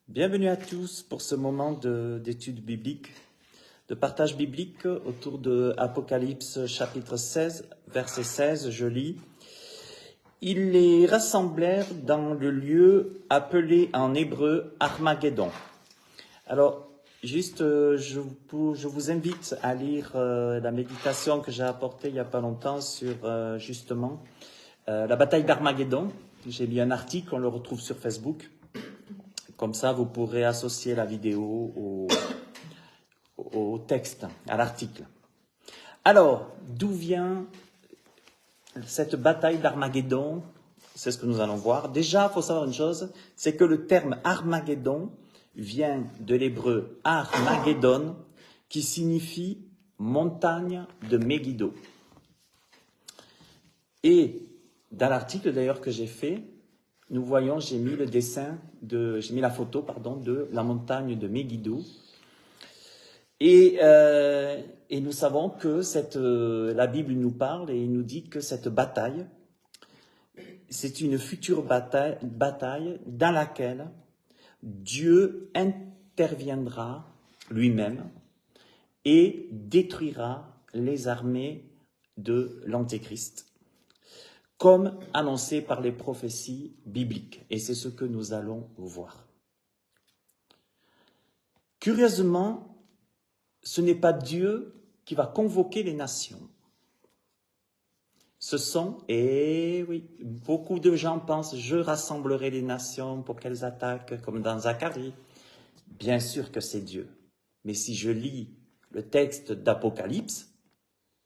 Bienvenue à tous pour ce moment d'étude biblique, de partage biblique autour de Apocalypse chapitre 16, verset 16, je lis. Ils les rassemblèrent dans le lieu appelé en hébreu Armageddon. Alors, juste, je vous invite à lire la méditation que j'ai apportée il n'y a pas longtemps sur justement la bataille d'Armageddon. J'ai mis un article, on le retrouve sur Facebook. Comme ça, vous pourrez associer la vidéo au texte, à l'article. Alors, d'où vient cette bataille d'Armageddon? C'est ce que nous allons voir. Déjà, il faut savoir une chose, c'est que le terme Armageddon vient de l'hébreu Armageddon, qui signifie montagne de Megiddo. Et dans l'article d'ailleurs que j'ai fait, nous voyons, j'ai mis la photo de la montagne de Megiddo. Et nous savons que la Bible nous parle et nous dit que cette bataille, c'est une future bataille dans laquelle Dieu interviendra lui-même et détruira les armées de l'Antéchrist, comme annoncé par les prophéties bibliques. Et c'est ce que nous allons voir. Curieusement, ce n'est pas Dieu qui va convoquer les nations. Ce sont, et oui, beaucoup de gens pensent, je rassemblerai les nations pour qu'elles attaquent, comme dans Zacharie. Bien sûr que c'est Dieu. Mais si je lis le texte d'Apocalypse,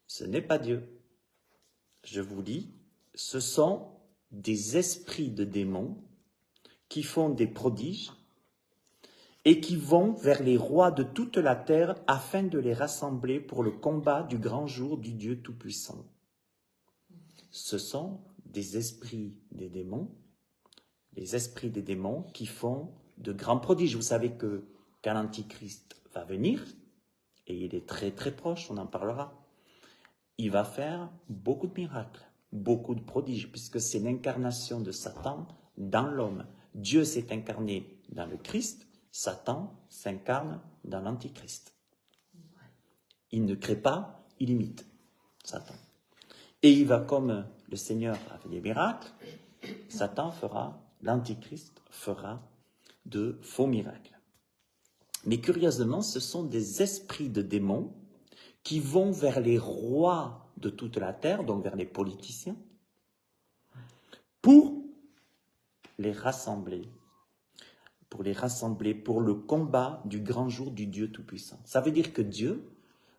ce n'est pas Dieu. Je vous lis. Ce sont des esprits de démons qui font des prodiges et qui vont vers les rois de toute la terre afin de les rassembler pour le combat du grand jour du Dieu Tout-Puissant. Ce sont des esprits des démons, les esprits des démons qui font de grands prodiges. Vous savez que quand l'Antichrist va venir, et il est très très proche, on en parlera, il va faire beaucoup de miracles. Beaucoup de prodiges, puisque c'est l'incarnation de Satan dans l'homme. Dieu s'est incarné dans le Christ, Satan s'incarne dans l'Antichrist. Il ne crée pas, il imite Satan. Et il va, comme le Seigneur a fait des miracles, l'Antichrist fera de faux miracles. Mais curieusement, ce sont des esprits de démons qui vont vers les rois de toute la terre, donc vers les politiciens, pour les rassembler pour le combat du grand jour du Dieu Tout-Puissant. Ça veut dire que Dieu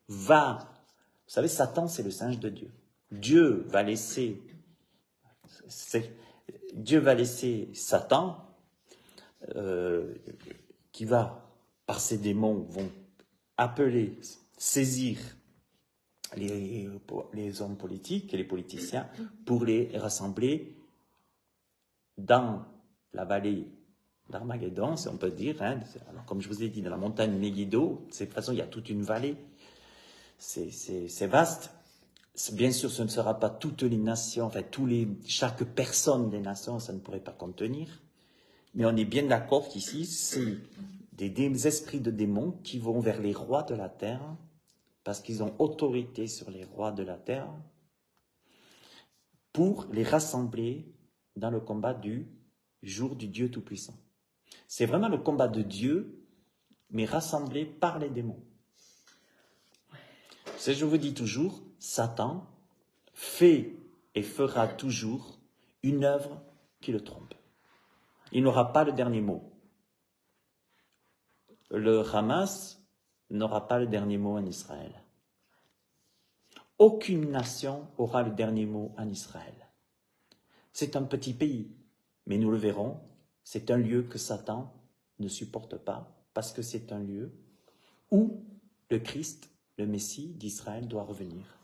va, vous savez, Satan c'est le singe de Dieu. Dieu va laisser Satan, qui va, par ses démons, vont appeler, saisir les hommes politiques et les politiciens pour les rassembler dans la vallée d'Armageddon, si on peut dire. Alors, comme je vous ai dit, dans la montagne Megiddo, de toute façon, il y a toute une vallée. C'est vaste. Bien sûr, ce ne sera pas toutes les nations, enfin, chaque personne des nations, ça ne pourrait pas contenir. Mais on est bien d'accord qu'ici, c'est des esprits de démons qui vont vers les rois de la terre, parce qu'ils ont autorité sur les rois de la terre, pour les rassembler dans le combat du jour du Dieu Tout-Puissant. C'est vraiment le combat de Dieu, mais rassemblé par les démons. Je vous dis toujours, Satan fait et fera toujours une œuvre qui le trompe. Il n'aura pas le dernier mot. Le Hamas n'aura pas le dernier mot en Israël. Aucune nation aura le dernier mot en Israël. C'est un petit pays, mais nous le verrons, c'est un lieu que Satan ne supporte pas, parce que c'est un lieu où le Christ, le Messie d'Israël, doit revenir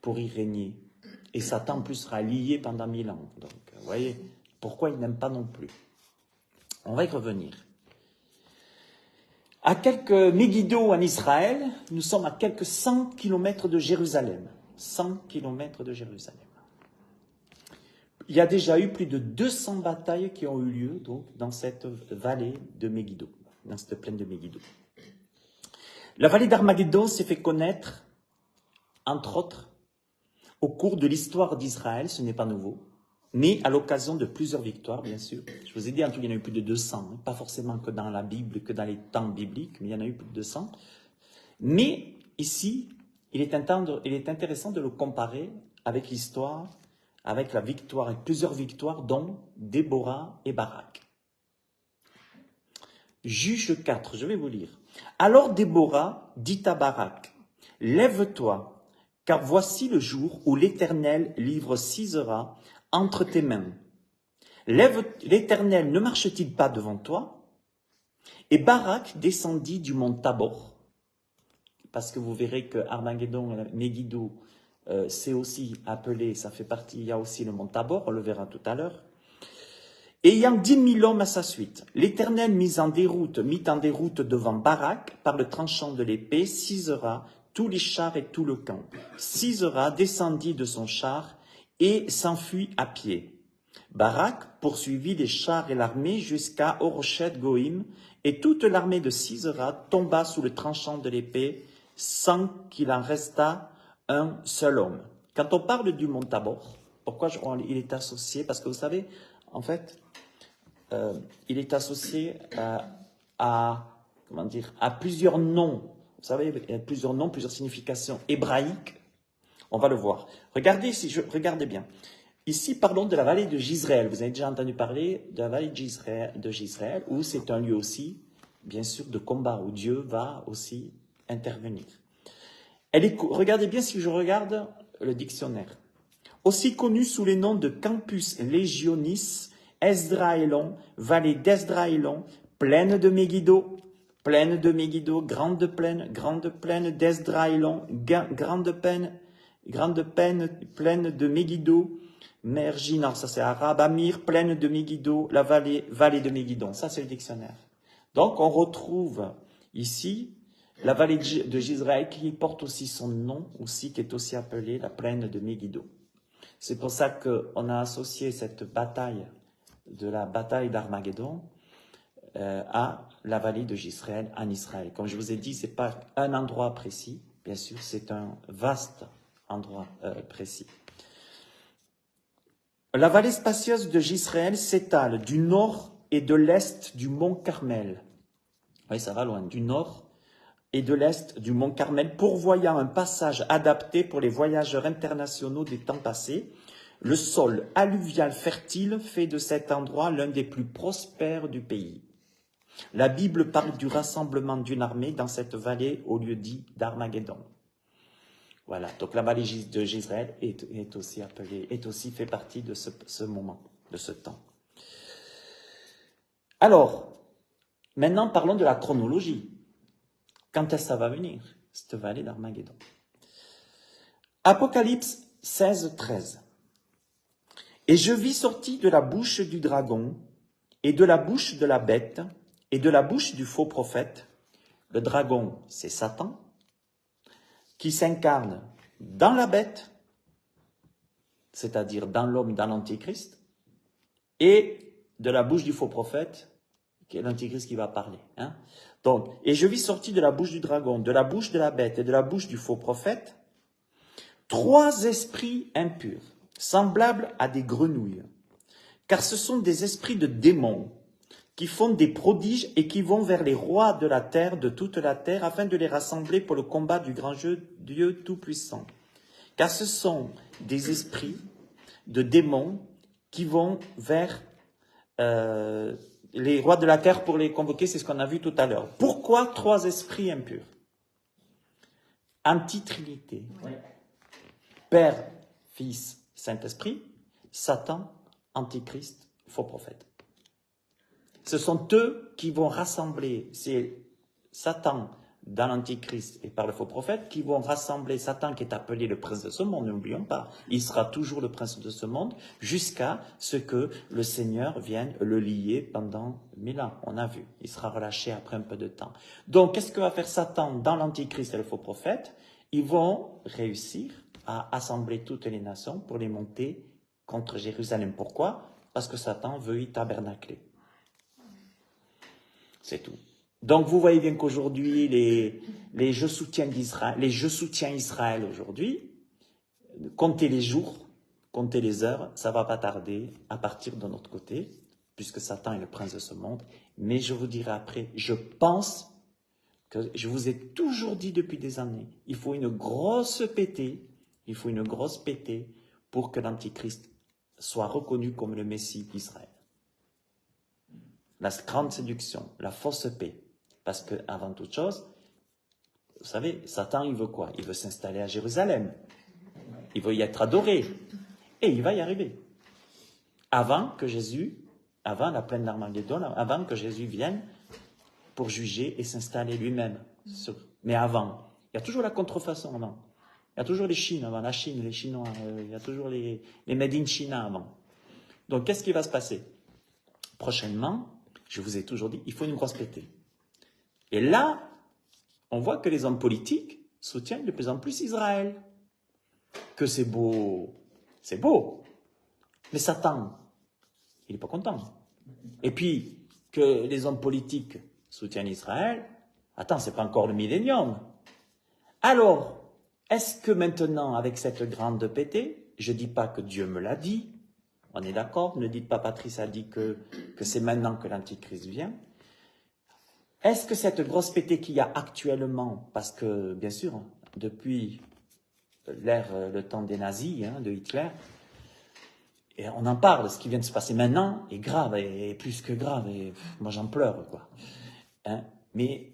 pour y régner. Et Satan, en plus, sera lié pendant 1000 ans. Donc, vous voyez, pourquoi il n'aime pas non plus. On va y revenir. À quelques Megiddo en Israël, nous sommes à quelques 100 km de Jérusalem. 100 km de Jérusalem. il y a déjà eu plus de 200 batailles qui ont eu lieu donc, dans cette vallée de Megiddo, dans cette plaine de Megiddo. La vallée d'Armageddon s'est fait connaître, entre autres, au cours de l'histoire d'Israël, ce n'est pas nouveau, mais à l'occasion de plusieurs victoires, bien sûr. Je vous ai dit, en tout, il y en a eu plus de 200, hein, pas forcément que dans la Bible, que dans les temps bibliques, mais il y en a eu plus de 200. Mais ici, il est intéressant de le comparer avec l'histoire, avec la victoire, avec plusieurs victoires, dont Déborah et Barak. Juge 4, je vais vous lire. Alors Déborah dit à Barak, « Lève-toi, car voici le jour où l'Éternel livre Sisera entre tes mains. L'Éternel ne marche-t-il pas devant toi ?» Et Barak descendit du mont Tabor, parce que vous verrez que Armageddon, Megiddo, c'est aussi appelé, ça fait partie, il y a aussi le mont Tabor, on le verra tout à l'heure. Ayant 10 000 hommes à sa suite, l'Éternel mit en déroute devant Barak, par le tranchant de l'épée, Sisera, tous les chars et tout le camp. Sisera descendit de son char et s'enfuit à pied. Barak poursuivit les chars et l'armée jusqu'à Orochet Goïm, et toute l'armée de Sisera tomba sous le tranchant de l'épée, sans qu'il en restât un seul homme. Quand on parle du mont Tabor, pourquoi il est associé? Parce que vous savez, en fait, il est associé à plusieurs noms. Vous savez, il y a plusieurs noms, plusieurs significations hébraïques. On va le voir. Regardez bien. Ici, parlons de la vallée de Jizréel. Vous avez déjà entendu parler de la vallée de Jizréel, où c'est un lieu aussi, bien sûr, de combat, où Dieu va aussi intervenir. Regardez bien si je regarde le dictionnaire. Aussi connu sous les noms de Campus Legionis, Esdraélon, vallée d'Esdraélon, plaine de Megiddo, grande plaine d'Esdraélon, grande plaine de Megiddo, Mergi, non, ça c'est arabe, Amir, plaine de Megiddo, la vallée de Megiddo. Ça c'est le dictionnaire. Donc on retrouve ici la vallée de Jizréel qui porte aussi son nom, aussi, qui est aussi appelée la plaine de Megiddo. C'est pour ça qu'on a associé cette bataille, de la bataille d'Armageddon, à la vallée de Jizréel en Israël. Comme je vous ai dit, ce n'est pas un endroit précis, bien sûr, c'est un vaste endroit précis. La vallée spacieuse de Jizréel s'étale du nord et de l'est du mont Carmel. Oui, ça va loin, du nord et de l'est du mont Carmel, pourvoyant un passage adapté pour les voyageurs internationaux des temps passés. Le sol alluvial fertile fait de cet endroit l'un des plus prospères du pays. La Bible parle du rassemblement d'une armée dans cette vallée au lieu dit d'Armageddon. Voilà, donc la vallée de Jizréel est aussi fait partie de ce moment, de ce temps. Alors, maintenant parlons de la chronologie. Quand est-ce que ça va venir, cette vallée d'Armageddon? Apocalypse 16, 13. Et je vis sortir de la bouche du dragon, et de la bouche de la bête, et de la bouche du faux prophète. Le dragon, c'est Satan, qui s'incarne dans la bête, c'est-à-dire dans l'homme, dans l'antéchrist, et de la bouche du faux prophète, qui est l'antéchrist qui va parler. Hein. Donc, et je vis sortir de la bouche du dragon, de la bouche de la bête et de la bouche du faux prophète, 3 esprits impurs, semblables à des grenouilles, car ce sont des esprits de démons qui font des prodiges et qui vont vers les rois de la terre, de toute la terre, afin de les rassembler pour le combat du grand Dieu Tout-Puissant. Car ce sont des esprits de démons qui vont vers les rois de la terre pour les convoquer, c'est ce qu'on a vu tout à l'heure. Pourquoi 3 esprits impurs? Antitrinité. Père, Fils, Saint-Esprit, Satan, Antichrist, faux prophète. Ce sont eux qui vont rassembler, c'est Satan dans l'Antichrist et par le faux prophète, qui vont rassembler Satan qui est appelé le prince de ce monde, n'oublions pas, il sera toujours le prince de ce monde, jusqu'à ce que le Seigneur vienne le lier pendant 1000 ans, on a vu, il sera relâché après un peu de temps. Donc, qu'est-ce que va faire Satan dans l'Antichrist et le faux prophète? Ils vont réussir à assembler toutes les nations pour les monter contre Jérusalem. Pourquoi? Parce que Satan veut y tabernacler. C'est tout. Donc vous voyez bien qu'aujourd'hui, les je soutiens Israël aujourd'hui, comptez les jours, comptez les heures, ça va pas tarder à partir de notre côté, puisque Satan est le prince de ce monde. Mais je vous dirai après, je pense que je vous ai toujours dit depuis des années, il faut une grosse pétée, pour que l'Antichrist soit reconnu comme le Messie d'Israël. La grande séduction, la fausse paix. Parce que, avant toute chose, vous savez, Satan, il veut quoi? Il veut s'installer à Jérusalem. Il veut y être adoré. Et il va y arriver. Avant que Jésus, avant la plaine d'Armageddon, avant que Jésus vienne pour juger et s'installer lui-même. Mais avant, il y a toujours la contrefaçon avant. Il y a toujours les Chines avant, la Chine, les Chinois, il y a toujours les Made in China avant. Donc, qu'est-ce qui va se passer? Prochainement, je vous ai toujours dit, il faut une grosse pétée. Et là, on voit que les hommes politiques soutiennent de plus en plus Israël. Que c'est beau. Mais Satan, il n'est pas content. Et puis, que les hommes politiques soutiennent Israël, attends, c'est pas encore le millénium. Alors, est-ce que maintenant, avec cette grande pétée, je ne dis pas que Dieu me l'a dit, on est d'accord, ne dites pas Patrice a dit que c'est maintenant que l'Antichrist vient. Est-ce que cette grosse pétée qu'il y a actuellement, parce que, bien sûr, depuis le temps des nazis, de Hitler, et on en parle, ce qui vient de se passer maintenant est grave, et plus que grave, et moi j'en pleure, quoi. Mais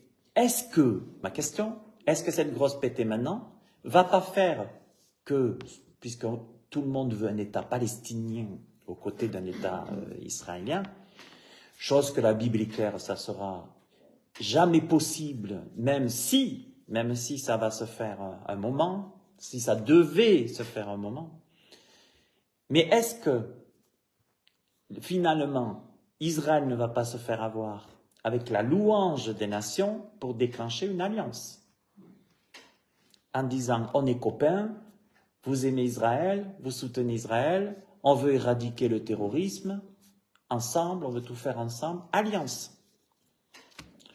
ma question, est-ce que cette grosse pétée maintenant va pas faire que, puisque tout le monde veut un État palestinien aux côtés d'un État israélien, chose que la Bible est claire, ça sera jamais possible, même si ça va se faire un moment, si ça devait se faire un moment. Mais est-ce que, finalement, Israël ne va pas se faire avoir avec la louange des nations pour déclencher une alliance? En disant, on est copains, vous aimez Israël, vous soutenez Israël, on veut éradiquer le terrorisme, ensemble, on veut tout faire ensemble, alliance.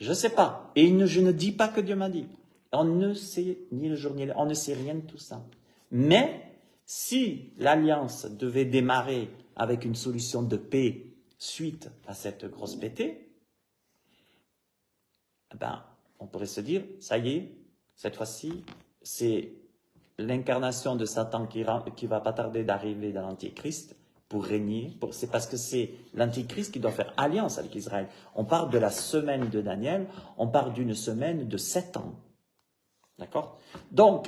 Je ne sais pas. Et je ne dis pas que Dieu m'a dit. On ne sait ni le jour ni l'heure, on ne sait rien de tout ça. Mais si l'alliance devait démarrer avec une solution de paix suite à cette grosse pétée, on pourrait se dire, ça y est, cette fois-ci, c'est l'incarnation de Satan qui va pas tarder d'arriver dans l'Antichrist pour régner. C'est parce que c'est l'Antichrist qui doit faire alliance avec Israël. On parle de la semaine de Daniel, on parle d'une semaine de 7 ans. D'accord? Donc,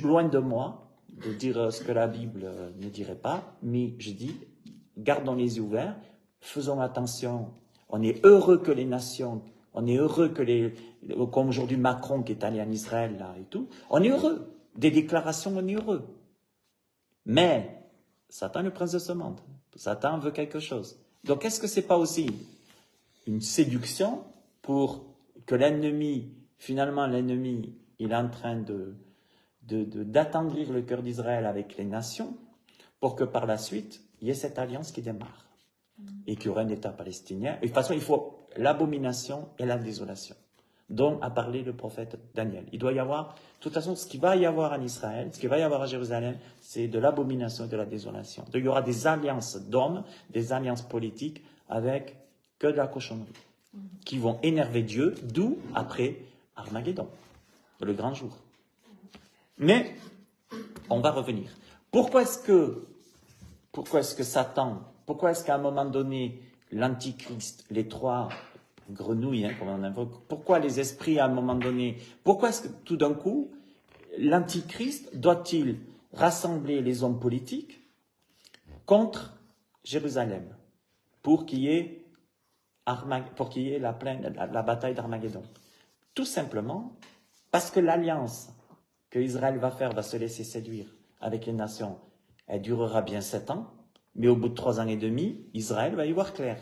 loin de moi de dire ce que la Bible ne dirait pas, mais je dis, gardons les yeux ouverts, faisons attention. On est heureux que les nations, on est heureux comme aujourd'hui Macron qui est allé en Israël là et tout, on est heureux. Des déclarations, on est heureux. Mais Satan est le prince de ce monde. Satan veut quelque chose. Donc, est-ce que c'est pas aussi une séduction pour que l'ennemi, finalement l'ennemi, il est en train d'attendrir le cœur d'Israël avec les nations pour que par la suite, il y ait cette alliance qui démarre et qu'il y aura un État palestinien. Et de toute façon, il faut l'abomination et la désolation dont a parlé le prophète Daniel. Il doit y avoir, de toute façon, ce qu'il va y avoir en Israël, ce qu'il va y avoir à Jérusalem, c'est de l'abomination et de la désolation. Donc, il y aura des alliances d'hommes, des alliances politiques avec que de la cochonnerie, qui vont énerver Dieu, d'où après Armageddon, le grand jour. Mais, on va revenir. Pourquoi est-ce que Satan, pourquoi est-ce qu'à un moment donné, l'Antichrist, les trois grenouilles, comme on invoque, pourquoi les esprits à un moment donné, pourquoi est-ce que tout d'un coup, l'Antichrist doit-il rassembler les hommes politiques contre Jérusalem pour qu'il y ait la bataille d'Armageddon? Tout simplement parce que l'alliance que Israël va faire va se laisser séduire avec les nations. Elle durera bien 7 ans, mais au bout de 3 ans et demi, Israël va y voir clair.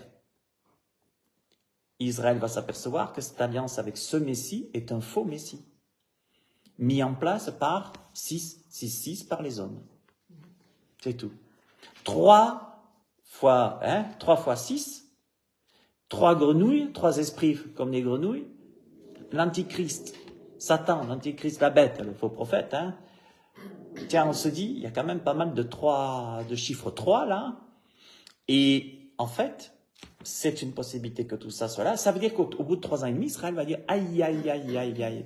Israël va s'apercevoir que cette alliance avec ce Messie est un faux Messie, mis en place par 666 par les hommes. C'est tout. 3 fois 6, 3 grenouilles, 3 esprits comme les grenouilles, l'antichrist, Satan, l'antichrist, la bête, le faux prophète. Hein. Tiens, on se dit, il y a quand même pas mal de chiffres 3 là. Et en fait, c'est une possibilité que tout ça soit là. Ça veut dire qu'au bout de 3 ans et demi, Israël va dire aïe, aïe, aïe, aïe, aïe.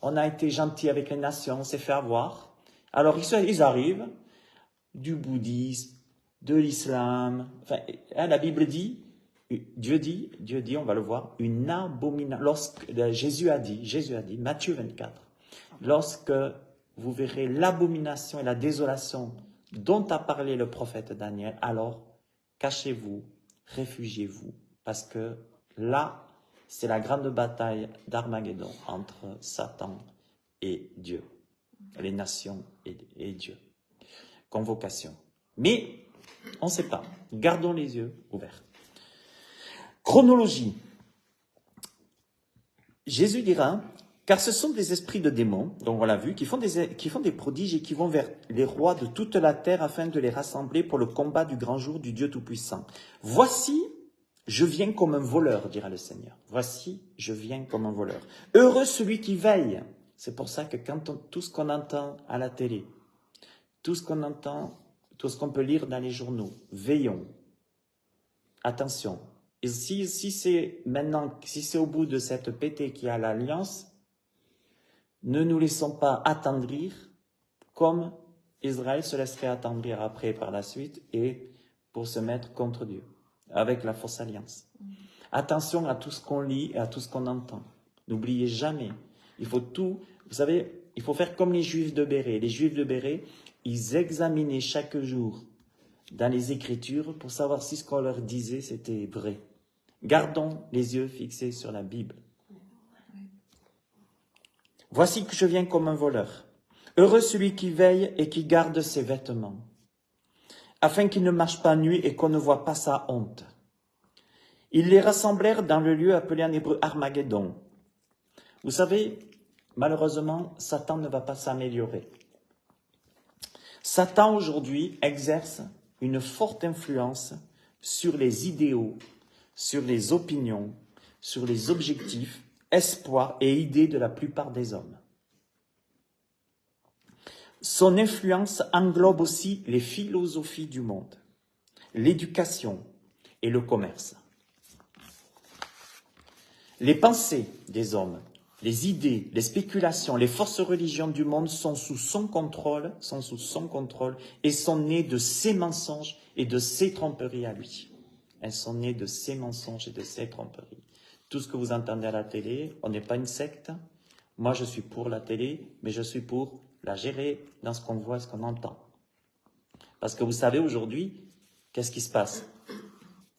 On a été gentil avec les nations, on s'est fait avoir. Alors ils arrivent du bouddhisme, de l'islam. Enfin, la Bible dit, Dieu dit, on va le voir, une abomination. Lorsque Jésus a dit, Matthieu 24, lorsque vous verrez l'abomination et la désolation dont a parlé le prophète Daniel, alors cachez-vous, réfugiez-vous, parce que là, c'est la grande bataille d'Armageddon entre Satan et Dieu, les nations et Dieu. Convocation. Mais, on ne sait pas. Gardons les yeux ouverts. Chronologie. Jésus dira, car ce sont des esprits de démons, donc on l'a vu, qui font des prodiges et qui vont vers les rois de toute la terre afin de les rassembler pour le combat du grand jour du Dieu Tout-Puissant. Voici, je viens comme un voleur, dira le Seigneur. Voici, je viens comme un voleur. Heureux celui qui veille. C'est pour ça que tout ce qu'on entend à la télé, tout ce qu'on entend, tout ce qu'on peut lire dans les journaux, veillons. Attention. Et si c'est au bout de cette pétée qui a l'alliance, ne nous laissons pas attendrir comme Israël se laisserait attendrir après par la suite et pour se mettre contre Dieu, avec la fausse alliance. Attention à tout ce qu'on lit et à tout ce qu'on entend. N'oubliez jamais, il faut tout, vous savez, il faut faire comme les Juifs de Bérée. Les Juifs de Bérée, ils examinaient chaque jour dans les Écritures pour savoir si ce qu'on leur disait c'était vrai. Gardons les yeux fixés sur la Bible. Voici que je viens comme un voleur. Heureux celui qui veille et qui garde ses vêtements, afin qu'il ne marche pas nu et qu'on ne voit pas sa honte. Ils les rassemblèrent dans le lieu appelé en hébreu Armageddon. Vous savez, malheureusement, Satan ne va pas s'améliorer. Satan aujourd'hui exerce une forte influence sur les idéaux, sur les opinions, sur les objectifs, espoirs et idées de la plupart des hommes. Son influence englobe aussi les philosophies du monde, l'éducation et le commerce. Les pensées des hommes, les idées, les spéculations, les forces religions du monde sont sous son contrôle et sont nées de ses mensonges et de ses tromperies à lui. Elles sont nées de ses mensonges et de ses tromperies. Tout ce que vous entendez à la télé, on n'est pas une secte. Moi, je suis pour la télé, mais je suis pour la gérer dans ce qu'on voit et ce qu'on entend. Parce que vous savez, aujourd'hui, qu'est-ce qui se passe?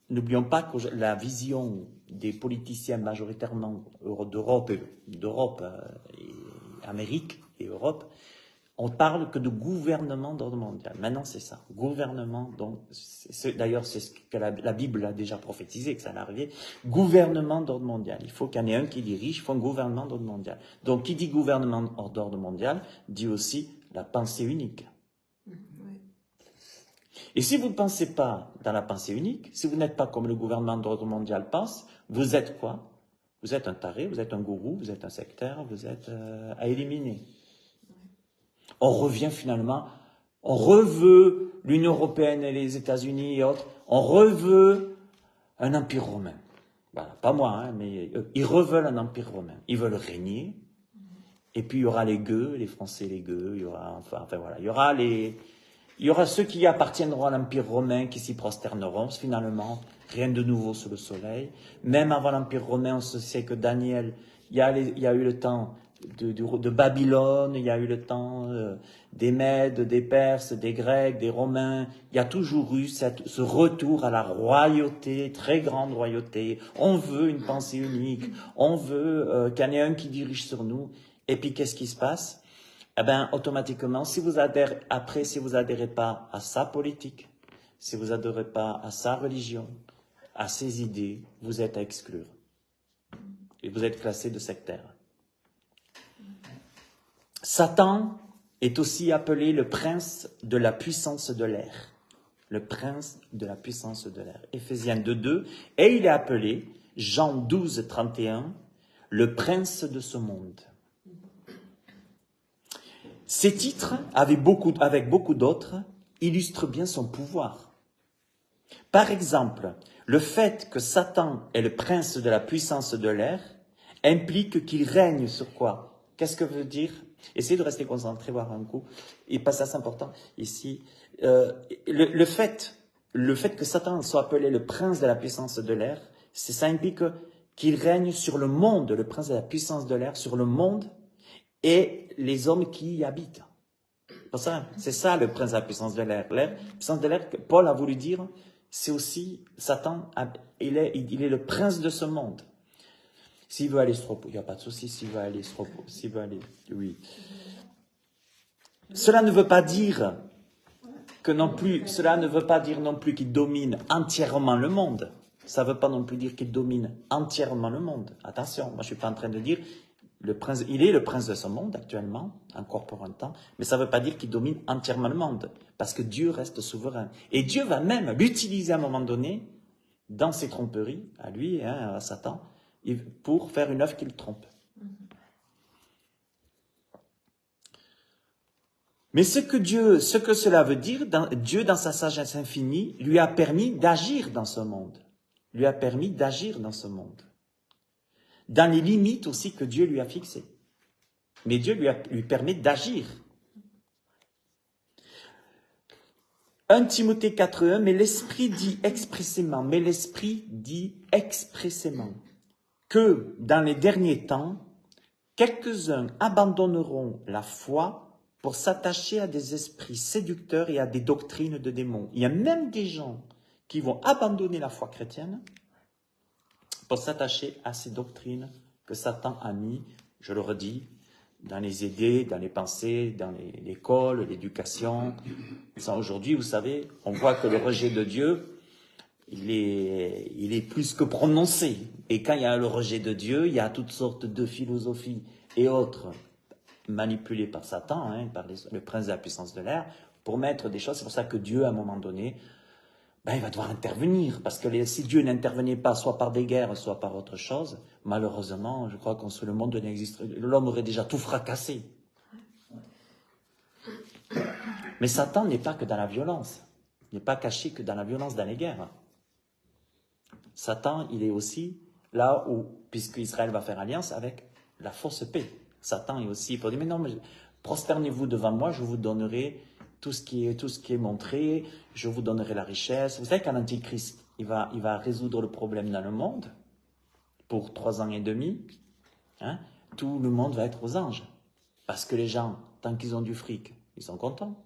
N'oublions pas que la vision des politiciens majoritairement d'Europe, et Amérique et Europe, on parle que de gouvernement d'ordre mondial. Maintenant, c'est ça. Gouvernement, donc, d'ailleurs, c'est ce que la Bible a déjà prophétisé, que ça allait arriver. Gouvernement d'ordre mondial. Il faut qu'il y en ait un qui dirige, il faut un gouvernement d'ordre mondial. Donc, qui dit gouvernement d'ordre mondial, dit aussi la pensée unique. Et si vous ne pensez pas dans la pensée unique, si vous n'êtes pas comme le gouvernement d'ordre mondial pense, vous êtes quoi? Vous êtes un taré, vous êtes un gourou, vous êtes un sectaire, vous êtes à éliminer. On revient finalement, on reveut l'Union européenne et les États-Unis et autres, on reveut un empire romain. Voilà, pas moi, hein, mais ils reveulent un empire romain. Ils veulent régner. Et puis il y aura les gueux, les Français les gueux, il y aura, enfin voilà, il y aura ceux qui appartiendront à l'empire romain qui s'y prosterneront. Finalement, rien de nouveau sous le soleil. Même avant l'empire romain, on se sait que Daniel, il y a eu le temps de Babylone, il y a eu le temps des Mèdes, des Perses, des Grecs, des Romains. Il y a toujours eu ce retour à la royauté, très grande royauté. On veut une pensée unique, on veut qu'il y en ait un qui dirige sur nous. Et puis qu'est-ce qui se passe? Eh bien, automatiquement, si vous adhérez pas à sa politique, si vous adhérez pas à sa religion, à ses idées, vous êtes à exclure. Et vous êtes classé de sectaire. Satan est aussi appelé le prince de la puissance de l'air. Le prince de la puissance de l'air. Éphésiens 2.2. Et il est appelé, Jean 12.31, le prince de ce monde. Ces titres, avec beaucoup d'autres, illustrent bien son pouvoir. Par exemple, le fait que Satan est le prince de la puissance de l'air implique qu'il règne sur quoi? Qu'est-ce que veut dire? Essayez de rester concentré, voir un coup. Et pas ça, c'est important ici. Le fait que Satan soit appelé le prince de la puissance de l'air, ça implique qu'il règne sur le monde, le prince de la puissance de l'air, sur le monde et les hommes qui y habitent. C'est ça le prince de la puissance de l'air. La puissance de l'air, Paul a voulu dire, c'est aussi Satan, il est le prince de ce monde. S'il veut aller se reposer, il n'y a pas de souci, s'il veut aller se reposer, s'il veut aller, oui. Cela ne veut pas dire non plus qu'il domine entièrement le monde. Ça ne veut pas non plus dire qu'il domine entièrement le monde. Attention, moi je ne suis pas en train de dire, il est le prince de ce monde actuellement, encore pour un temps, mais ça ne veut pas dire qu'il domine entièrement le monde, parce que Dieu reste souverain. Et Dieu va même l'utiliser à un moment donné, dans ses tromperies, à lui, à Satan, pour faire une œuvre qui le trompe. Mais ce que cela veut dire, Dieu, dans sa sagesse infinie, lui a permis d'agir dans ce monde. Dans les limites aussi que Dieu lui a fixées. Mais Dieu lui permet d'agir. 1 Timothée 4.1, mais l'Esprit dit expressément que dans les derniers temps, quelques-uns abandonneront la foi pour s'attacher à des esprits séducteurs et à des doctrines de démons. Il y a même des gens qui vont abandonner la foi chrétienne pour s'attacher à ces doctrines que Satan a mis, je le redis, dans les idées, dans les pensées, dans l'école, l'éducation. Aujourd'hui, vous savez, on voit que le rejet de Dieu, il est plus que prononcé. Et quand il y a le rejet de Dieu, il y a toutes sortes de philosophies et autres manipulées par Satan, par le prince de la puissance de l'air, pour mettre des choses. C'est pour ça que Dieu, à un moment donné, il va devoir intervenir. Parce que si Dieu n'intervenait pas, soit par des guerres, soit par autre chose, malheureusement, je crois que le monde n'existerait, l'homme aurait déjà tout fracassé. Mais Satan n'est pas que dans la violence. Il n'est pas caché que dans la violence, dans les guerres. Satan, il est aussi là où, puisque Israël va faire alliance avec la fausse paix. Satan est aussi pour dire, mais non, mais prosternez-vous devant moi, je vous donnerai tout ce qui est montré, je vous donnerai la richesse. Vous savez qu'un antichrist, il va résoudre le problème dans le monde pour 3 ans et demi. Tout le monde va être aux anges. Parce que les gens, tant qu'ils ont du fric, ils sont contents.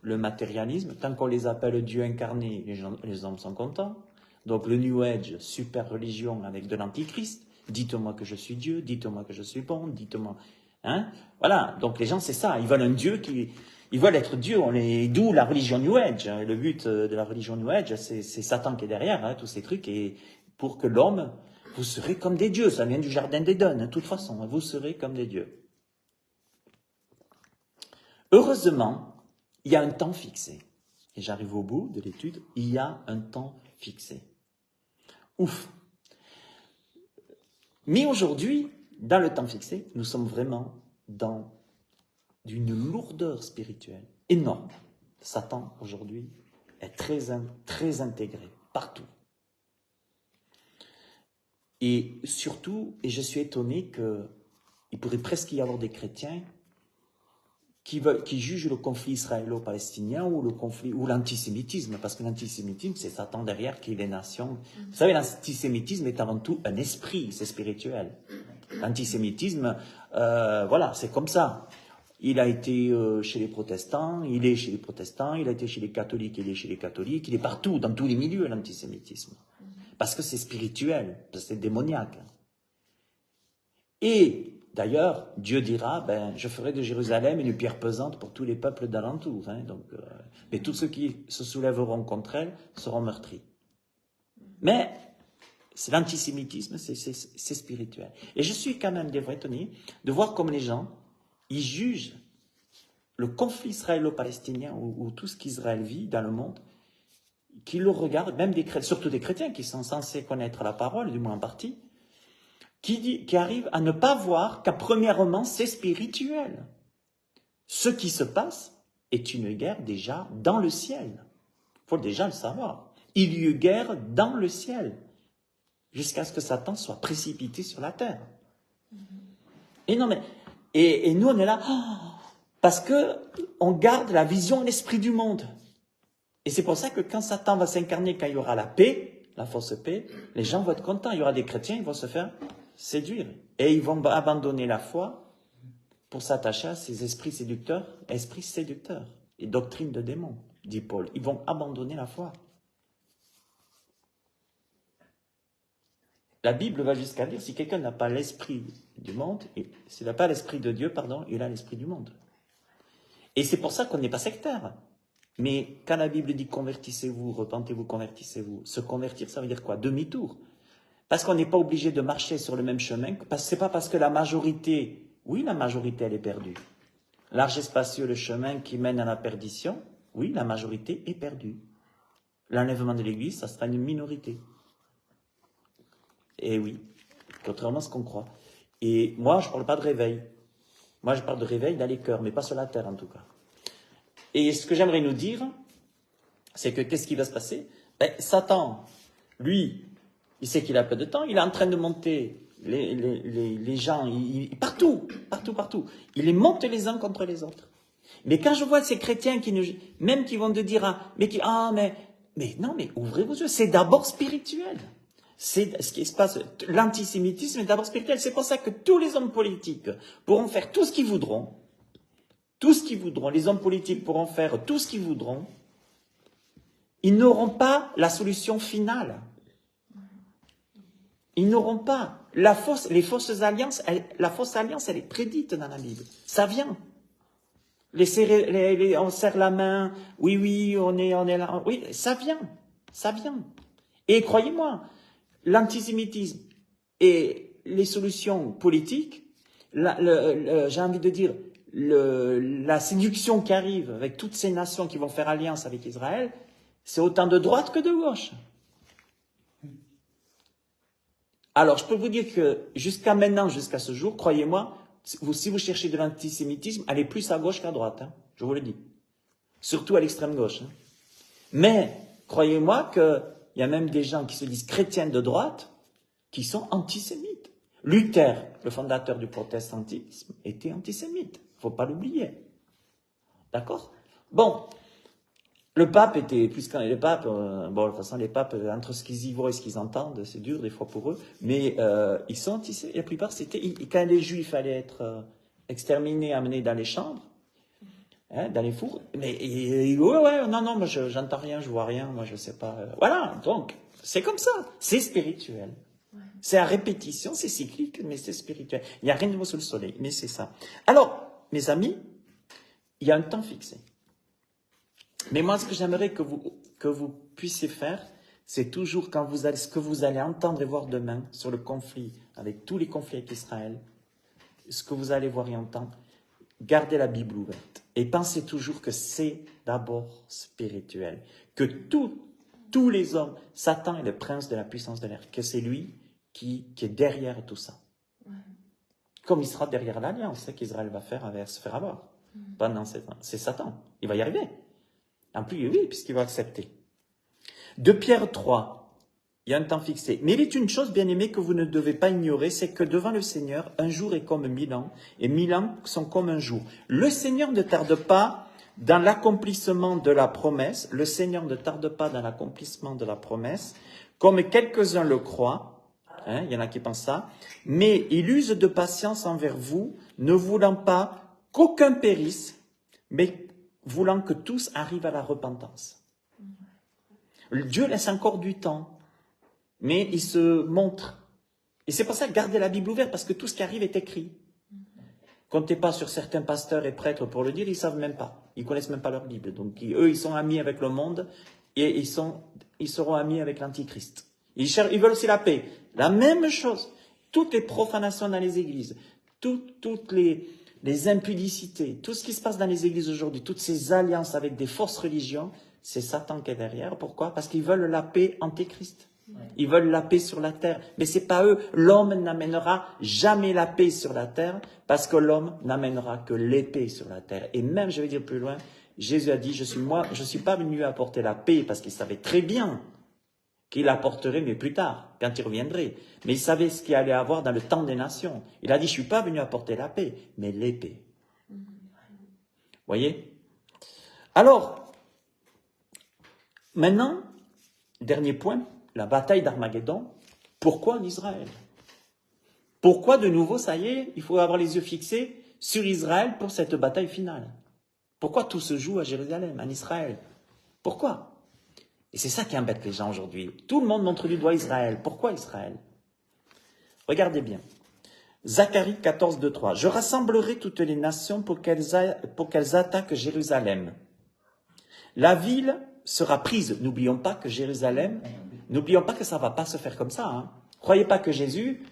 Le matérialisme, tant qu'on les appelle Dieu incarné, les hommes sont contents. Donc le New Age, super religion avec de l'antichrist. Dites-moi que je suis Dieu, dites-moi que je suis bon, dites-moi... Voilà, donc les gens, c'est ça. Ils veulent un Dieu ils veulent être Dieu. D'où la religion New Age. Le but de la religion New Age, c'est Satan qui est derrière, tous ces trucs. Et pour que l'homme, vous serez comme des dieux. Ça vient du jardin d'Éden, de toute façon. Vous serez comme des dieux. Heureusement, il y a un temps fixé. Et j'arrive au bout de l'étude. Il y a un temps fixé. Ouf. Mais aujourd'hui, dans le temps fixé, nous sommes vraiment dans d'une lourdeur spirituelle énorme. Satan, aujourd'hui, est très intégré, partout. Et surtout, et je suis étonné qu'il pourrait presque y avoir des chrétiens qui jugent le conflit israélo-palestinien ou l'antisémitisme, parce que l'antisémitisme, c'est Satan derrière qui est les nations. Vous savez, l'antisémitisme est avant tout un esprit, c'est spirituel. L'antisémitisme, voilà, c'est comme ça. Il a été chez les protestants, il est chez les protestants, il a été chez les catholiques, il est chez les catholiques, il est partout, dans tous les milieux, l'antisémitisme. Parce que c'est spirituel, parce que c'est démoniaque. Et d'ailleurs, Dieu dira, je ferai de Jérusalem une pierre pesante pour tous les peuples d'alentour. Mais tous ceux qui se soulèveront contre elle seront meurtris. Mais c'est l'antisémitisme, c'est spirituel. Et je suis quand même des fois étonné de voir comme les gens, ils jugent le conflit israélo-palestinien ou tout ce qu'Israël vit dans le monde, qui le regardent, même surtout des chrétiens qui sont censés connaître la parole, du moins en partie, qui arrivent à ne pas voir qu'à premièrement, c'est spirituel. Ce qui se passe est une guerre déjà dans le ciel. Il faut déjà le savoir. Il y eut guerre dans le ciel, jusqu'à ce que Satan soit précipité sur la terre. Et non, mais, et nous, on est là, parce que on garde la vision, l'esprit du monde. Et c'est pour ça que quand Satan va s'incarner, quand il y aura la paix, la fausse paix, les gens vont être contents. Il y aura des chrétiens, ils vont se faire séduire. Et ils vont abandonner la foi pour s'attacher à ces esprits séducteurs et doctrines de démons, dit Paul. Ils vont abandonner la foi. La Bible va jusqu'à dire, si quelqu'un n'a pas l'esprit du monde, s'il n'a pas l'esprit de Dieu, pardon, il a l'esprit du monde. Et c'est pour ça qu'on n'est pas sectaire. Mais quand la Bible dit convertissez-vous, repentez-vous, convertissez-vous, se convertir, ça veut dire quoi? Demi-tour. Parce qu'on n'est pas obligé de marcher sur le même chemin. C'est pas parce que la majorité, oui, la majorité, elle est perdue. Large et spacieux, le chemin qui mène à la perdition, oui, la majorité est perdue. L'enlèvement de l'Église, ça sera une minorité. Et oui, contrairement à ce qu'on croit. Et moi, je ne parle pas de réveil. Moi, je parle de réveil dans les cœurs, mais pas sur la terre en tout cas. Et ce que j'aimerais nous dire, c'est que qu'est-ce qui va se passer? Satan, lui, il sait qu'il a peu de temps, il est en train de monter les gens, partout. Il les monte les uns contre les autres. Mais quand je vois ces chrétiens même qui vont te dire, mais non, mais ouvrez vos yeux, c'est d'abord spirituel. C'est ce qui se passe, l'antisémitisme est d'abord spirituel. C'est pour ça que tous les hommes politiques pourront faire tout ce qu'ils voudront. Tout ce qu'ils voudront, les hommes politiques pourront faire tout ce qu'ils voudront, ils n'auront pas la solution finale. Ils n'auront pas. La fausse alliance, elle est prédite dans la Bible. Ça vient. On serre la main, oui, on est là. Oui, ça vient. Et croyez-moi, l'antisémitisme et les solutions politiques, j'ai envie de dire, la séduction qui arrive avec toutes ces nations qui vont faire alliance avec Israël, c'est autant de droite que de gauche. Alors, je peux vous dire que jusqu'à maintenant, jusqu'à ce jour, croyez-moi, si vous cherchez de l'antisémitisme, elle est plus à gauche qu'à droite, hein, je vous le dis. Surtout à l'extrême gauche. Hein. Mais, croyez-moi qu'il y a même des gens qui se disent chrétiens de droite qui sont antisémites. Luther, le fondateur du protestantisme, était antisémite. Il ne faut pas l'oublier. D'accord? Bon, le pape était, puisqu'on est le pape, de toute façon, les papes, entre ce qu'ils y voient et ce qu'ils entendent, c'est dur des fois pour eux, mais ils sont antisémites. La plupart, quand les juifs allaient être exterminés, amenés dans les chambres, hein, dans les fours, mais non, moi j'entends rien, je vois rien, moi je sais pas. Voilà, donc, c'est comme ça, c'est spirituel. C'est à répétition, c'est cyclique, mais c'est spirituel. Il n'y a rien de nouveau sous le soleil, mais c'est ça. Alors, mes amis, il y a un temps fixé. Mais moi, ce que j'aimerais que vous puissiez faire, c'est toujours ce que vous allez entendre et voir demain sur le conflit, avec tous les conflits avec Israël, ce que vous allez voir et entendre, gardez la Bible ouverte. Et pensez toujours que c'est d'abord spirituel. Que tous les hommes, Satan est le prince de la puissance de l'air, que c'est lui qui est derrière tout ça. Ouais. Comme il sera derrière l'alliance qu'Israël va se faire avoir pendant 7 ans. C'est Satan. Il va y arriver. En plus, oui, puisqu'il va accepter. De Pierre 3, il y a un temps fixé. Mais il est une chose, bien aimée, que vous ne devez pas ignorer, c'est que devant le Seigneur, un jour est comme 1000 ans, et 1000 ans sont comme un jour. Le Seigneur ne tarde pas dans l'accomplissement de la promesse. Le Seigneur ne tarde pas dans l'accomplissement de la promesse, comme quelques-uns le croient. Hein, il y en a qui pensent ça. Mais il use de patience envers vous, ne voulant pas qu'aucun périsse, mais voulant que tous arrivent à la repentance. Dieu laisse encore du temps, mais il se montre. Et c'est pour ça, gardez la Bible ouverte, parce que tout ce qui arrive est écrit. Comptez pas sur certains pasteurs et prêtres pour le dire, ils savent même pas. Ils connaissent même pas leur Bible. Donc, eux, ils sont amis avec le monde, et ils seront amis avec l'Antichrist. Ils veulent aussi la paix. La même chose. Toutes les profanations dans les églises, toutes les les impudicités, tout ce qui se passe dans les églises aujourd'hui, toutes ces alliances avec des fausses religions, c'est Satan qui est derrière. Pourquoi? Parce qu'ils veulent la paix antéchrist. Ils veulent la paix sur la terre. Mais c'est pas eux. L'homme n'amènera jamais la paix sur la terre parce que l'homme n'amènera que l'épée sur la terre. Et même, je vais dire plus loin, Jésus a dit, je suis pas venu apporter la paix parce qu'il savait très bien qu'il apporterait, mais plus tard, quand il reviendrait. Mais il savait ce qu'il allait avoir dans le temps des nations. Il a dit, je suis pas venu apporter la paix, mais l'épée. Voyez? Alors, maintenant, dernier point, la bataille d'Armageddon. Pourquoi en Israël? Pourquoi de nouveau, ça y est, il faut avoir les yeux fixés sur Israël pour cette bataille finale? Pourquoi tout se joue à Jérusalem, en Israël? Pourquoi? Et c'est ça qui embête les gens aujourd'hui. Tout le monde montre du doigt Israël. Pourquoi Israël? Regardez bien. Zacharie 14, 2, 3. Je rassemblerai toutes les nations pour qu'elles attaquent Jérusalem. La ville sera prise. N'oublions pas que Jérusalem, n'oublions pas que ça ne va pas se faire comme ça. Hein. Croyez pas que Jésus,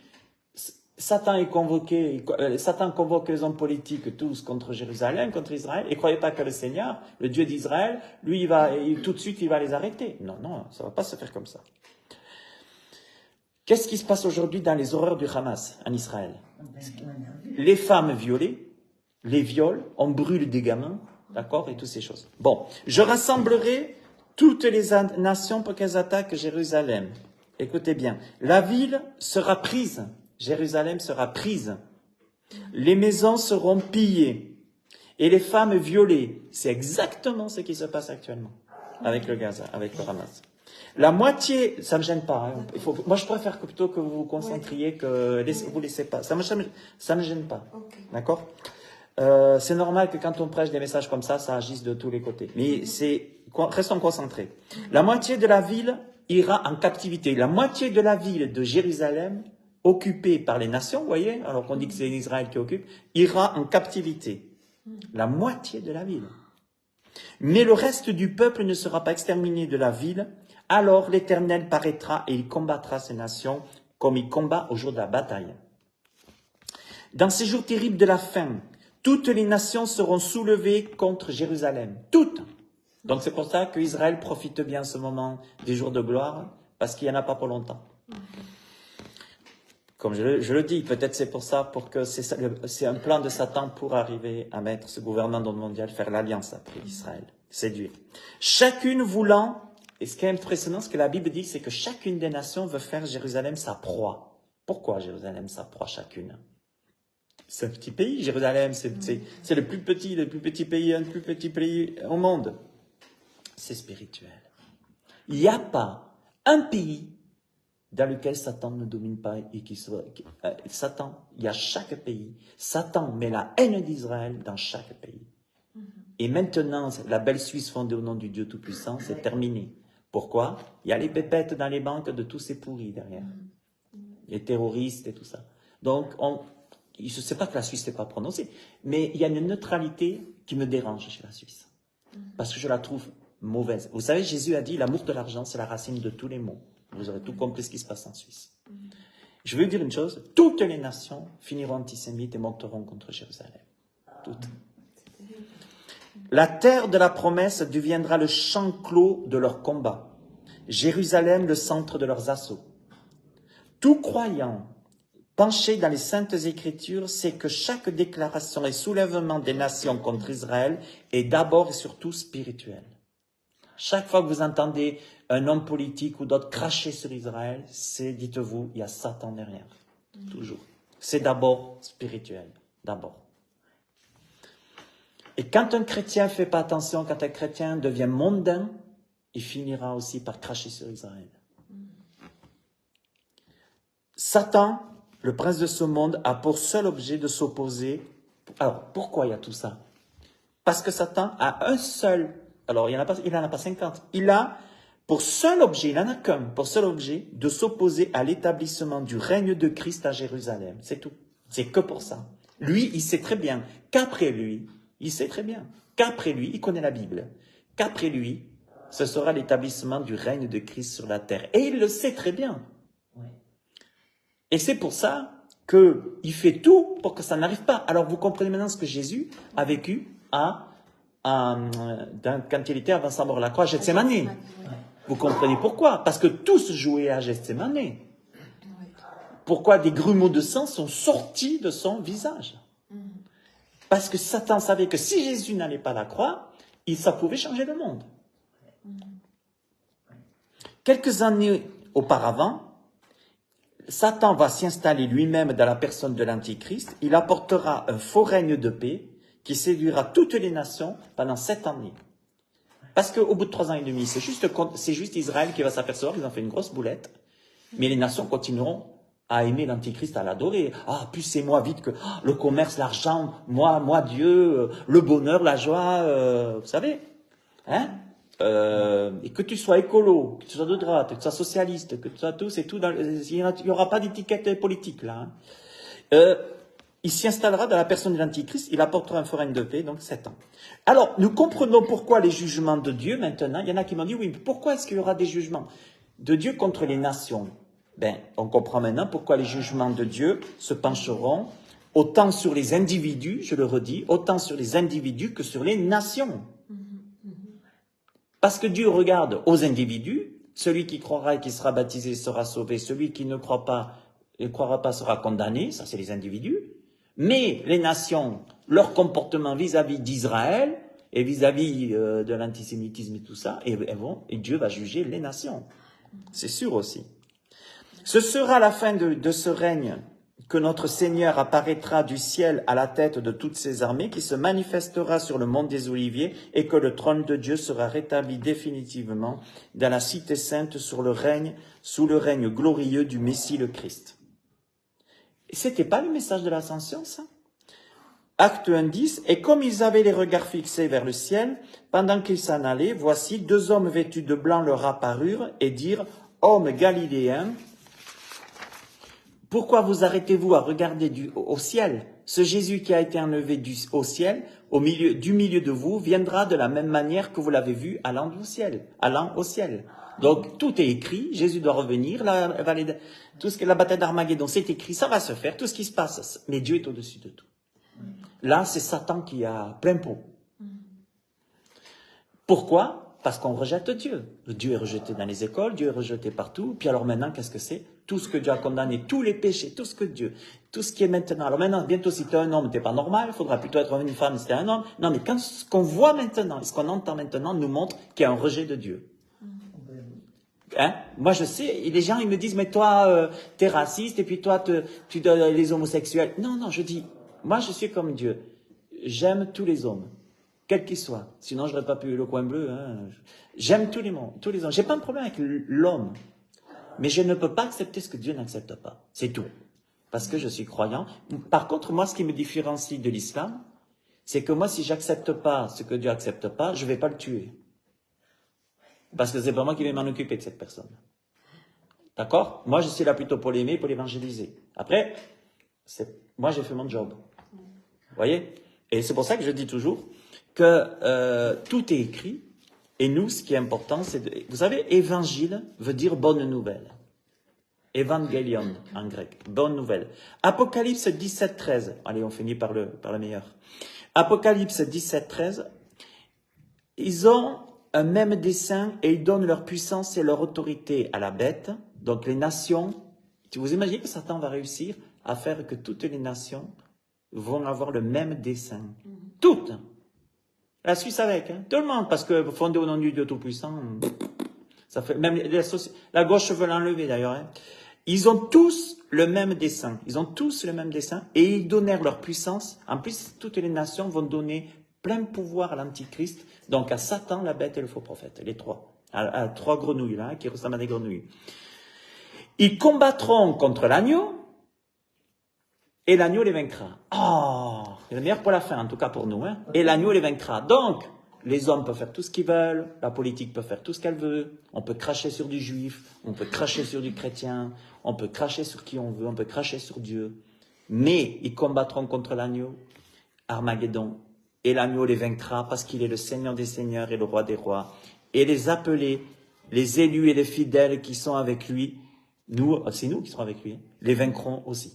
Satan convoque les hommes politiques tous contre Jérusalem, contre Israël, et croyez pas que le Seigneur, le Dieu d'Israël, lui, tout de suite, il va les arrêter. Non, non, ça ne va pas se faire comme ça. Qu'est-ce qui se passe aujourd'hui dans les horreurs du Hamas en Israël? Les femmes violées, les viols, on brûle des gamins, d'accord, et toutes ces choses. Bon, je rassemblerai toutes les nations pour qu'elles attaquent Jérusalem. Écoutez bien, la ville sera prise, Jérusalem sera prise, les maisons seront pillées et les femmes violées. C'est exactement ce qui se passe actuellement avec le Gaza, avec le Hamas. La moitié, ça ne me gêne pas. Hein. Moi, je préfère plutôt que vous vous concentriez, que vous laissez pas. Ça me gêne pas. Okay. D'accord? C'est normal que quand on prêche des messages comme ça agisse de tous les côtés. Mais restons concentrés. La moitié de la ville ira en captivité. La moitié de la ville de Jérusalem, occupée par les nations, vous voyez, alors qu'on dit que c'est Israël qui occupe, ira en captivité. La moitié de la ville. Mais le reste du peuple ne sera pas exterminé de la ville. Alors l'Éternel paraîtra et il combattra ces nations comme il combat au jour de la bataille. Dans ces jours terribles de la fin, toutes les nations seront soulevées contre Jérusalem. Toutes. Donc c'est pour ça qu'Israël profite bien ce moment des jours de gloire, parce qu'il n'y en a pas pour longtemps. Comme je le dis, peut-être c'est pour ça, c'est un plan de Satan pour arriver à mettre ce gouvernement mondial, faire l'alliance après Israël, séduire. Chacune voulant. Et ce qui est impressionnant, ce que la Bible dit, c'est que chacune des nations veut faire Jérusalem sa proie. Pourquoi Jérusalem sa proie chacune? C'est un petit pays, Jérusalem, c'est le plus petit pays au monde. C'est spirituel. Il n'y a pas un pays dans lequel Satan ne domine pas et Satan, il y a chaque pays. Satan met la haine d'Israël dans chaque pays. Et maintenant, la belle Suisse fondée au nom du Dieu Tout-Puissant, c'est terminé. Pourquoi? Il y a les pépettes dans les banques de tous ces pourris derrière. Les terroristes et tout ça. Donc, je ne sais pas que la Suisse n'est pas prononcée, mais il y a une neutralité qui me dérange chez la Suisse. Parce que je la trouve mauvaise. Vous savez, Jésus a dit, l'amour de l'argent, c'est la racine de tous les maux. Vous aurez tout compris ce qui se passe en Suisse. Je veux dire une chose, toutes les nations finiront antisémites et monteront contre Jérusalem. Toutes. La terre de la promesse deviendra le champ clos de leur combat. Jérusalem, le centre de leurs assauts. Tout croyant penché dans les saintes écritures sait que chaque déclaration et soulèvement des nations contre Israël est d'abord et surtout spirituel. Chaque fois que vous entendez un homme politique ou d'autres cracher sur Israël, dites-vous, il y a Satan derrière. Toujours. C'est d'abord spirituel. D'abord. Et quand un chrétien ne fait pas attention, quand un chrétien devient mondain, il finira aussi par cracher sur Israël. Satan, le prince de ce monde, a pour seul objet de s'opposer. Alors, pourquoi il y a tout ça? Parce que Satan a un seul, alors il n'en a pas 50, il a pour seul objet, il n'en a qu'un, pour seul objet de s'opposer à l'établissement du règne de Christ à Jérusalem. C'est tout. C'est que pour ça. Lui, il sait très bien qu'après lui, il sait très bien qu'après lui, il connaît la Bible, qu'après lui, ce sera l'établissement du règne de Christ sur la terre. Et il le sait très bien. Et c'est pour ça qu'il fait tout pour que ça n'arrive pas. Alors vous comprenez maintenant ce que Jésus a vécu quand il était avant sa mort à la croix à Gethsémani. Vous comprenez pourquoi? Parce que tout se jouait à Gethsémani. Pourquoi des grumeaux de sang sont sortis de son visage? Parce que Satan savait que si Jésus n'allait pas à la croix, ça pouvait changer le monde. Quelques années auparavant, Satan va s'installer lui-même dans la personne de l'Antichrist. Il apportera un faux règne de paix qui séduira toutes les nations pendant 7 années. Parce qu'au bout de 3 ans et demi, c'est juste Israël qui va s'apercevoir qu'ils ont fait une grosse boulette. Mais les nations continueront à aimer l'Antichrist, à l'adorer. Ah, plus c'est moi vite que le commerce, l'argent, moi Dieu, le bonheur, la joie, vous savez. Hein? Et que tu sois écolo, que tu sois de droite, que tu sois socialiste, que tu sois tout, c'est tout. Il n'y aura pas d'étiquette politique là. Hein? Il s'y installera dans la personne de l'Antichrist, il apportera un faux règne de paix, donc 7 ans. Alors, nous comprenons pourquoi les jugements de Dieu maintenant. Il y en a qui m'ont dit, oui, mais pourquoi est-ce qu'il y aura des jugements de Dieu contre les nations? Ben, on comprend maintenant pourquoi les jugements de Dieu se pencheront autant sur les individus, je le redis, autant sur les individus que sur les nations. Parce que Dieu regarde aux individus, celui qui croira et qui sera baptisé sera sauvé, celui qui ne croira pas sera condamné, ça c'est les individus. Mais les nations, leur comportement vis-à-vis d'Israël et vis-à-vis de l'antisémitisme et tout ça, et Dieu va juger les nations. C'est sûr aussi. Ce sera la fin de ce règne que notre Seigneur apparaîtra du ciel à la tête de toutes ses armées, qui se manifestera sur le mont des Oliviers, et que le trône de Dieu sera rétabli définitivement dans la cité sainte sous le règne glorieux du Messie le Christ. C'était pas le message de l'ascension, ça? Acte 1:10, et comme ils avaient les regards fixés vers le ciel, pendant qu'ils s'en allaient, voici 2 hommes vêtus de blanc leur apparurent et dirent, hommes galiléens, pourquoi vous arrêtez-vous à regarder au ciel? Ce Jésus qui a été enlevé au ciel, du milieu de vous, viendra de la même manière que vous l'avez vu allant au ciel. Donc, tout est écrit, Jésus doit revenir, la bataille d'Armageddon, c'est écrit, ça va se faire, tout ce qui se passe, mais Dieu est au-dessus de tout. Là, c'est Satan qui a plein pot. Pourquoi? Parce qu'on rejette Dieu. Dieu est rejeté dans les écoles, Dieu est rejeté partout, puis alors maintenant, qu'est-ce que c'est? Tout ce que Dieu a condamné, tous les péchés, tout ce qui est maintenant. Alors maintenant, bientôt, si tu es un homme, tu n'es pas normal, il faudra plutôt être une femme si tu es un homme. Non, mais ce qu'on voit maintenant, ce qu'on entend maintenant, nous montre qu'il y a un rejet de Dieu. Hein? Moi, je sais, et les gens, ils me disent, mais toi, t'es raciste, et puis toi, tu donnes les homosexuels. Non, je dis, moi, je suis comme Dieu. J'aime tous les hommes, quels qu'ils soient. Sinon, je n'aurais pas pu le coin bleu. Hein. J'aime tous les hommes. J'ai pas un problème avec l'homme. Mais je ne peux pas accepter ce que Dieu n'accepte pas. C'est tout. Parce que je suis croyant. Par contre, moi, ce qui me différencie de l'islam, c'est que moi, si j'accepte pas ce que Dieu accepte pas, je vais pas le tuer. Parce que c'est pas moi qui vais m'en occuper de cette personne. D'accord? Moi, je suis là plutôt pour l'aimer, pour l'évangéliser. Après, moi, j'ai fait mon job. Vous voyez? Et c'est pour ça que je dis toujours que tout est écrit. Et nous, ce qui est important, c'est vous savez, évangile veut dire bonne nouvelle. Evangelion en grec, bonne nouvelle. Apocalypse 17:13. Allez, on finit par le meilleur. Apocalypse 17:13. Ils ont un même dessein et ils donnent leur puissance et leur autorité à la bête. Donc les nations, vous imaginez que Satan va réussir à faire que toutes les nations vont avoir le même dessein. Toutes. La Suisse avec, hein. Tout le monde, parce que fondé au nom du Dieu Tout-Puissant, ça fait, même la gauche veut l'enlever d'ailleurs, hein. Ils ont tous le même dessein. Et ils donnèrent leur puissance. En plus, toutes les nations vont donner plein pouvoir à l'Antichrist. Donc à Satan, la bête et le faux prophète. Les trois. À 3 grenouilles, là, qui ressemblent à des grenouilles. Ils combattront contre l'agneau. Et l'agneau les vaincra. Oh, c'est le meilleur pour la fin, en tout cas pour nous. Hein. Et l'agneau les vaincra. Donc, les hommes peuvent faire tout ce qu'ils veulent. La politique peut faire tout ce qu'elle veut. On peut cracher sur du juif. On peut cracher sur du chrétien. On peut cracher sur qui on veut. On peut cracher sur Dieu. Mais ils combattront contre l'agneau. Armageddon. Et l'agneau les vaincra parce qu'il est le Seigneur des seigneurs et le roi des rois. Et les appelés, les élus et les fidèles qui sont avec lui, c'est nous qui serons avec lui, les vaincront aussi.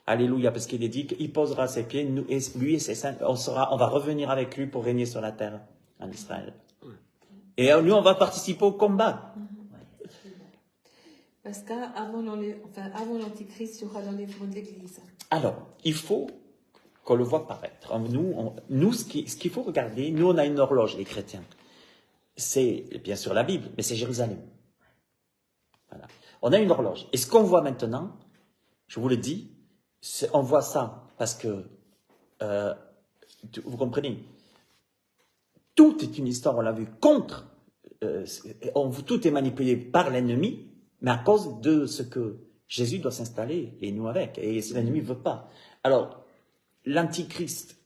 Alléluia, parce qu'il est dit qu'il posera ses pieds, nous, et lui et ses saints, on va revenir avec lui pour régner sur la terre, en Israël. Et nous, on va participer au combat. Parce qu'avant l'Antichrist, il y aura l'enlèvement de l'Église. Alors, il faut qu'on le voit paraître. Nous, ce qu'il faut regarder, nous, on a une horloge, les chrétiens. C'est bien sûr la Bible, mais c'est Jérusalem. Voilà. On a une horloge. Et ce qu'on voit maintenant, je vous le dis, on voit ça parce que, vous comprenez, tout est une histoire, on l'a vu, contre, tout est manipulé par l'ennemi, mais à cause de ce que Jésus doit s'installer, et nous avec, et l'ennemi ne veut pas. Alors, l'Antichrist,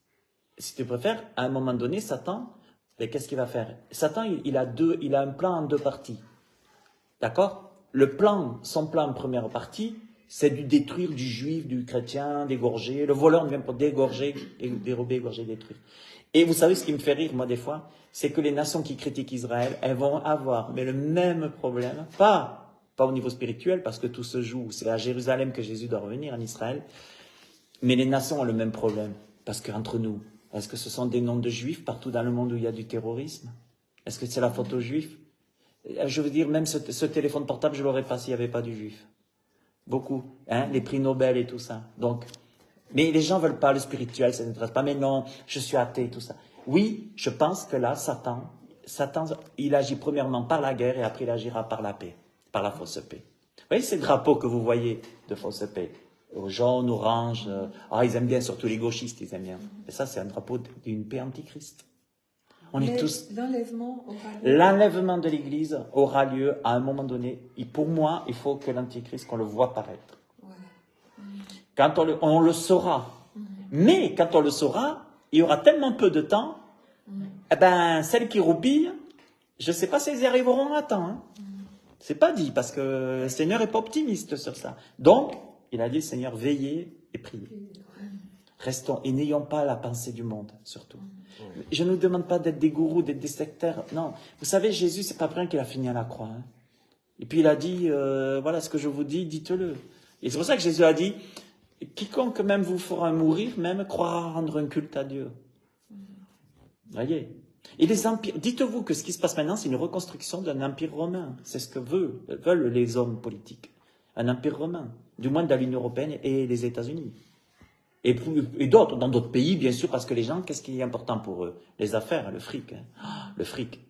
si tu préfères, à un moment donné, Satan, qu'est-ce qu'il va faire? Satan, il a un plan en deux parties. D'accord? Son plan en première partie, c'est de détruire du juif, du chrétien, d'égorger. Le voleur ne vient pour dégorger, dérober, égorger, détruire. Et vous savez ce qui me fait rire, moi, des fois, c'est que les nations qui critiquent Israël, elles vont avoir mais le même problème, pas au niveau spirituel, parce que tout se joue, c'est à Jérusalem que Jésus doit revenir, en Israël, mais les nations ont le même problème, parce qu'entre nous, est-ce que ce sont des noms de juifs partout dans le monde où il y a du terrorisme? Est-ce que c'est la faute aux juifs? Je veux dire, même ce téléphone portable, je ne l'aurais pas s'il n'y avait pas du juif. Beaucoup, hein, les prix Nobel et tout ça. Donc, mais les gens ne veulent pas le spirituel, ça ne m'intéresse pas. Mais non, je suis athée, tout ça. Oui, je pense que là, Satan, il agit premièrement par la guerre et après il agira par la paix, par la fausse paix. Vous voyez ces drapeaux que vous voyez de fausse paix? Jaune, orange, ils aiment bien, surtout les gauchistes, ils aiment bien. Et ça, c'est un drapeau d'une paix antichrist. On est tous... L'enlèvement de l'Église aura lieu à un moment donné. Et pour moi, il faut que l'Antichrist, qu'on le voit paraître. Ouais. Quand on le saura. Mais quand on le saura, il y aura tellement peu de temps, celles qui roupillent, je ne sais pas si elles y arriveront à temps. Hein. C'est pas dit, parce que le Seigneur n'est pas optimiste sur ça. Donc, il a dit, Seigneur, veillez et priez. Restons et n'ayons pas la pensée du monde, surtout. Je ne nous demande pas d'être des gourous, d'être des sectaires. Non, vous savez, Jésus, c'est pas pour rien qu'il a fini à la croix. Hein. Et puis il a dit, voilà ce que je vous dis, dites-le. Et c'est pour ça que Jésus a dit, quiconque même vous fera mourir, même croira rendre un culte à Dieu. Voyez. Et les empires, dites-vous que ce qui se passe maintenant, c'est une reconstruction d'un empire romain. C'est ce que veulent les hommes politiques. Un empire romain. Du moins dans l'Union européenne et les États-Unis. Et d'autres, dans d'autres pays, bien sûr, parce que les gens, qu'est-ce qui est important pour eux? Les affaires, le fric. Hein. Le fric.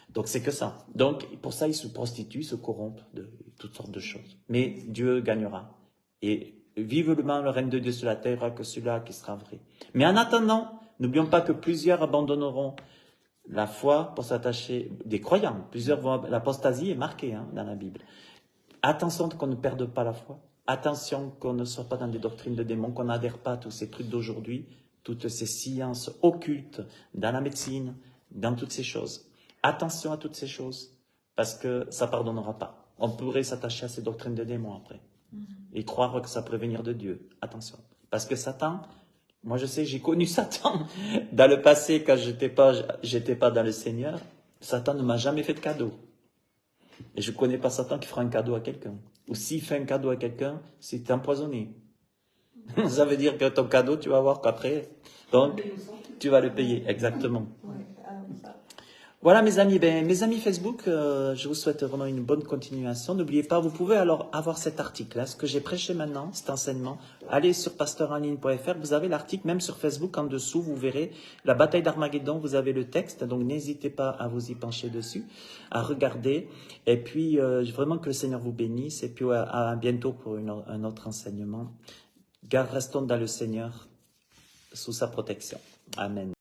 Donc c'est que ça. Donc pour ça, ils se prostituent, se corrompent de toutes sortes de choses. Mais Dieu gagnera. Et vivement le règne de Dieu sur la terre, que celui-là qui sera vrai. Mais en attendant, n'oublions pas que plusieurs abandonneront la foi pour s'attacher, des croyants. L'apostasie est marquée dans la Bible. Attention qu'on ne perde pas la foi. Attention qu'on ne soit pas dans des doctrines de démons, qu'on n'adhère pas à tous ces trucs d'aujourd'hui, toutes ces sciences occultes dans la médecine, dans toutes ces choses. Attention à toutes ces choses, parce que ça ne pardonnera pas. On pourrait s'attacher à ces doctrines de démons après, et croire que ça pourrait venir de Dieu. Attention, parce que Satan, moi je sais, j'ai connu Satan dans le passé quand j'étais pas dans le Seigneur. Satan ne m'a jamais fait de cadeau. Et je ne connais pas Satan qui fera un cadeau à quelqu'un. Ou s'il fait un cadeau à quelqu'un, c'est empoisonné. Ça veut dire que ton cadeau, tu vas voir qu'après, donc, tu vas le payer. Exactement. Voilà mes amis. Mes amis Facebook, je vous souhaite vraiment une bonne continuation. N'oubliez pas, vous pouvez alors avoir cet article, ce que j'ai prêché maintenant, cet enseignement. Allez sur pasteurenligne.fr, vous avez l'article, même sur Facebook en dessous, vous verrez la bataille d'Armageddon, vous avez le texte, donc n'hésitez pas à vous y pencher dessus, à regarder. Et puis, vraiment que le Seigneur vous bénisse, et puis à bientôt pour un autre enseignement. Restons dans le Seigneur, sous sa protection. Amen.